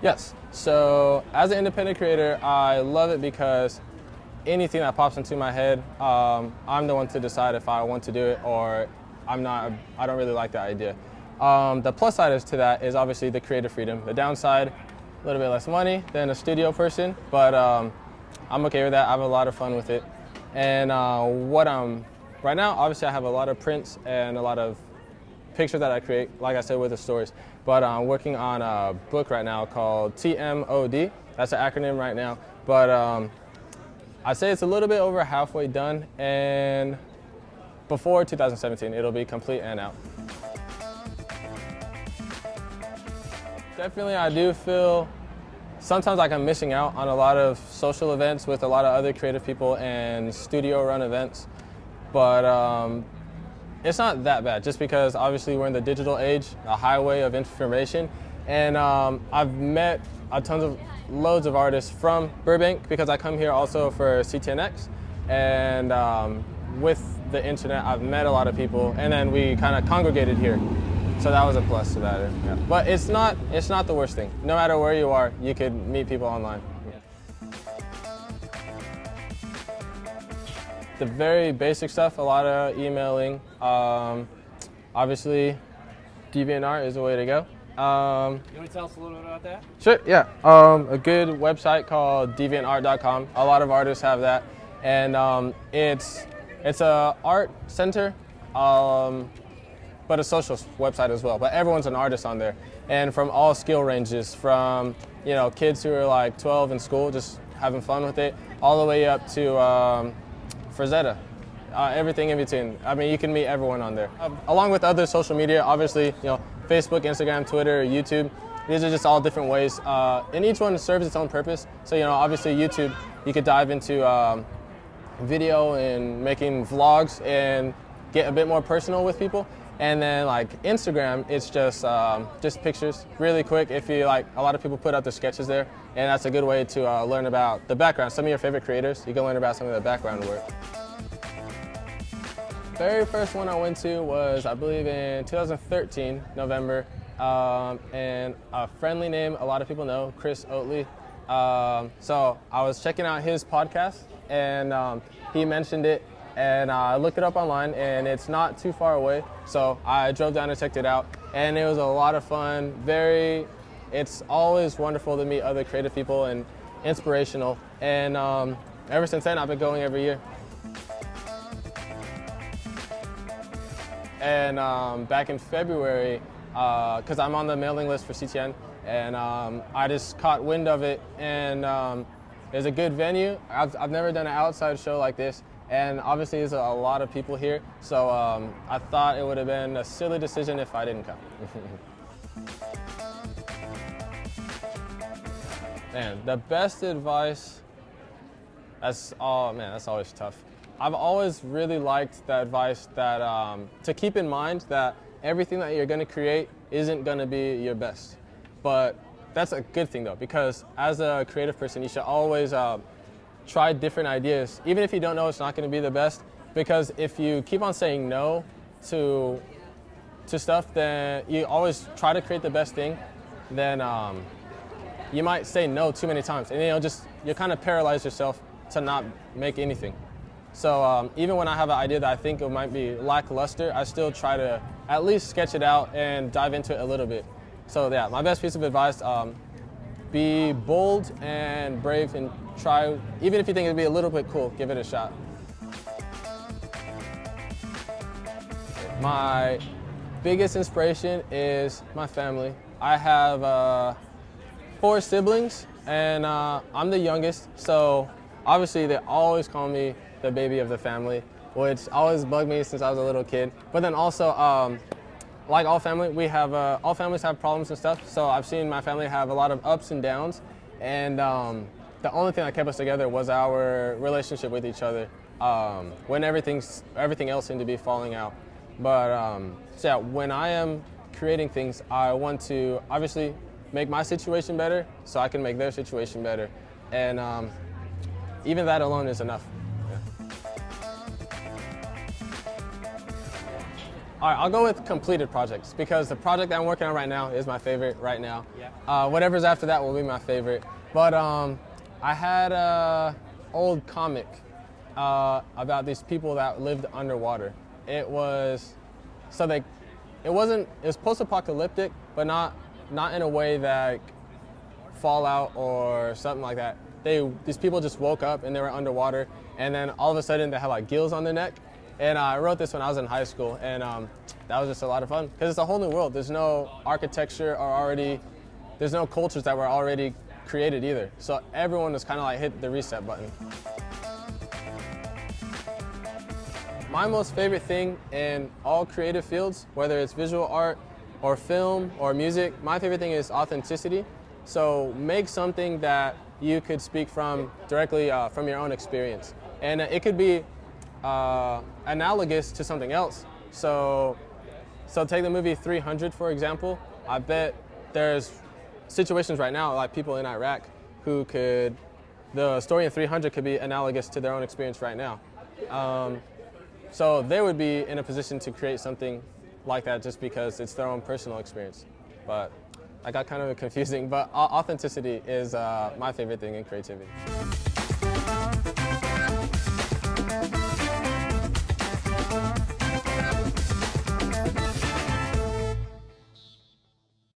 Yes. So as an independent creator, I love it because anything that pops into my head, I'm the one to decide if I want to do it or I'm not. I don't really like the idea. The plus side to that is obviously the creative freedom. The downside, a little bit less money than a studio person, but I'm okay with that. I have a lot of fun with it. And right now, obviously I have a lot of prints and a lot of pictures that I create, like I said, with the stories. But I'm working on a book right now called TMOD. That's an acronym right now. But I'd say it's a little bit over halfway done, and before 2017, it'll be complete and out. Definitely, I do feel sometimes like I'm missing out on a lot of social events with a lot of other creative people and studio-run events. But it's not that bad, just because obviously we're in the digital age, a highway of information, and I've met loads of artists from Burbank because I come here also for CTNX, and with the internet I've met a lot of people, and then we kind of congregated here, so that was a plus to that. Yeah. But it's not the worst thing. No matter where you are, you could meet people online. The very basic stuff, a lot of emailing. Obviously, DeviantArt is the way to go. You want to tell us a little bit about that? Sure, yeah. A good website called deviantart.com. A lot of artists have that. And it's a art center, but a social website as well. But everyone's an artist on there. And from all skill ranges, from kids who are like 12 in school, just having fun with it, all the way up to Frazetta, everything in between. I mean, you can meet everyone on there. Along with other social media, obviously, Facebook, Instagram, Twitter, YouTube. These are just all different ways, and each one serves its own purpose. So, obviously YouTube, you could dive into video and making vlogs and get a bit more personal with people. And then like Instagram, it's just pictures, really quick. If you like, a lot of people put out their sketches there, and that's a good way to learn about the background. Some of your favorite creators, you can learn about some of their background work. Very first one I went to was, I believe, in 2013, November, and a friendly name a lot of people know, Chris Oatley. So I was checking out his podcast, and he mentioned it, and I looked it up online, and it's not too far away. So I drove down and checked it out, and it was a lot of fun. It's always wonderful to meet other creative people and inspirational. And ever since then, I've been going every year. And back in February, because I'm on the mailing list for CTN, and I just caught wind of it, and it's a good venue. I've never done an outside show like this, and obviously there's a lot of people here, so I thought it would have been a silly decision if I didn't come. Man, the best advice, that's always tough. I've always really liked the advice that to keep in mind that everything that you're going to create isn't going to be your best. But that's a good thing though, because as a creative person, you should always try different ideas, even if you don't know it's not going to be the best. Because if you keep on saying no to stuff, then you always try to create the best thing. Then you might say no too many times, and you kind of paralyze yourself to not make anything. So even when I have an idea that I think it might be lackluster, I still try to at least sketch it out and dive into it a little bit. So yeah, my best piece of advice, be bold and brave and try, even if you think it'd be a little bit cool, give it a shot. My biggest inspiration is my family. I have 4 siblings, and I'm the youngest, so obviously they always call me the baby of the family, which always bugged me since I was a little kid. But then also, like all families have problems and stuff, so I've seen my family have a lot of ups and downs, and the only thing that kept us together was our relationship with each other when everything else seemed to be falling out. But so yeah, when I am creating things, I want to obviously make my situation better so I can make their situation better, and even that alone is enough. All right, I'll go with completed projects because the project that I'm working on right now is my favorite right now. Yeah. Whatever's after that will be my favorite. But I had an old comic about these people that lived underwater. It was post-apocalyptic, but not in a way that Fallout or something like that. These people just woke up and they were underwater, and then all of a sudden they had like gills on their neck. And I wrote this when I was in high school, and that was just a lot of fun because it's a whole new world. There's no architecture there's no cultures that were already created either. So everyone was kind of like hit the reset button. My most favorite thing in all creative fields, whether it's visual art or film or music, my favorite thing is authenticity. So make something that you could speak from directly from your own experience. And it could be analogous to something else. So take the movie 300, for example. I bet there's situations right now, like people in Iraq, the story in 300 could be analogous to their own experience right now. So they would be in a position to create something like that just because it's their own personal experience. But I got kind of confusing, but authenticity is my favorite thing in creativity.